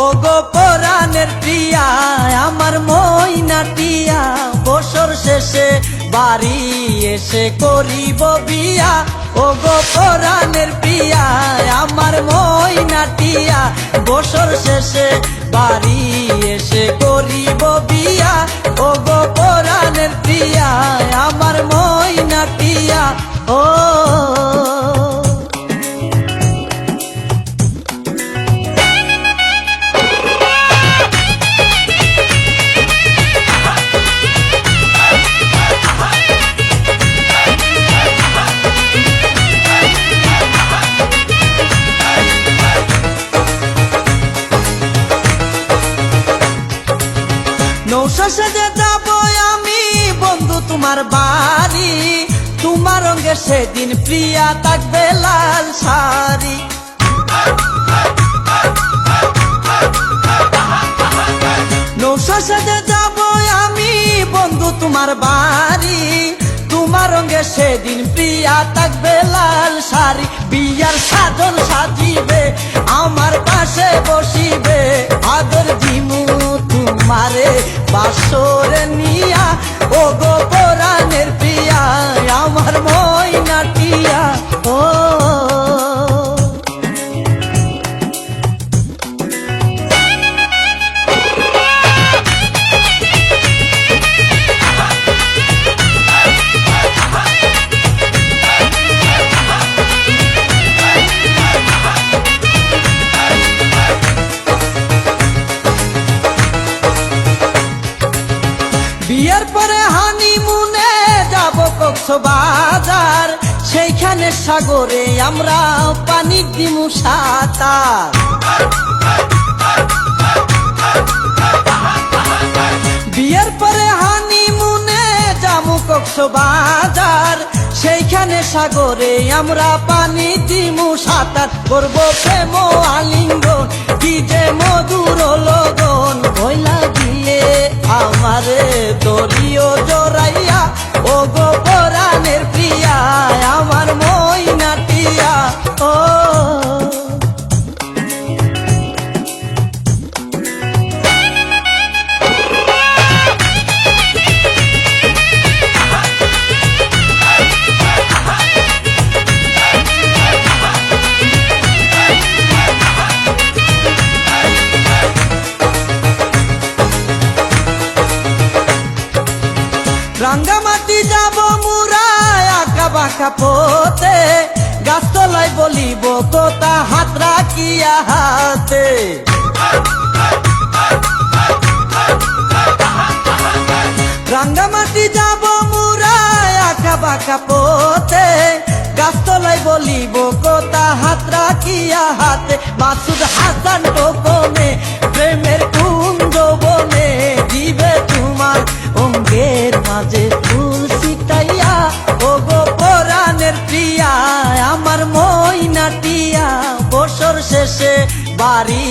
ও গো পরাণের প্রিয়া আমার ময়নাটিয়া, বছর শেষে বাড়ি এসে করিব বিয়া। ও গো পরাণের প্রিয়া আমার ময়নাটিয়া, বছর শেষে বাড়ি এসে করিব বিয়া। ও গো পরাণের প্রিয়া আমার ময়নাটিয়া। ও নৌশাসে যাব আমি বন্ধু তোমার বাড়ি, তোমার রঙে সেদিন প্রিয়া থাকবে লাল শাড়ি। নৌশাসে যাব আমি বন্ধু তোমার বাড়ি, তোমার রঙে সেদিন প্রিয়া থাকবে লাল শাড়ি। বিয়ার সাজন সাজিবে আমার পাশে বসিবে, আদর দিমু তোমারে বাসরে নিয়া। ও গো পরাণের প্রিয়া আমার ময়নাটিয়া। ও বিয়ের পরে হানিমুনে যাব কক্সবাজার, সেইখানে সাগরে আমরা পানি দিমু সাঁতার। বিয়ের পরে হানিমুনে যাব কক্সবাজার, সেইখানে সাগরে আমরা পানি দিমু সাঁতার। করবো প্রেম আলিঙ্গন কি যে মধুর লগন, ভইলা গিয়ে আমারে দরিও জড়াইয়া। ও গো পরাণের প্রিয়া আমার ময়নাটিয়া। ও রাঙ্গামাটি যাব মুরা আঁকা বাঁকা পথে, গাছতলায় বলিব কথা হাত রাখিয়া হাতে। রাঙ্গামাটি যাব মুরা আঁকা বাঁকা পথে, গাছতলায় বলিব কথা হাত রাখিয়া হাতে। মাসুদ হাসান গোপনে প্রেমের কুঞ্জ বনে, দিবে তোমার অঙ্গের মাঝে ফুল ছিটাইয়া। ও গো পরাণের প্রিয়া আমার ময়নাটিয়া, বছর শেষে বাড়ি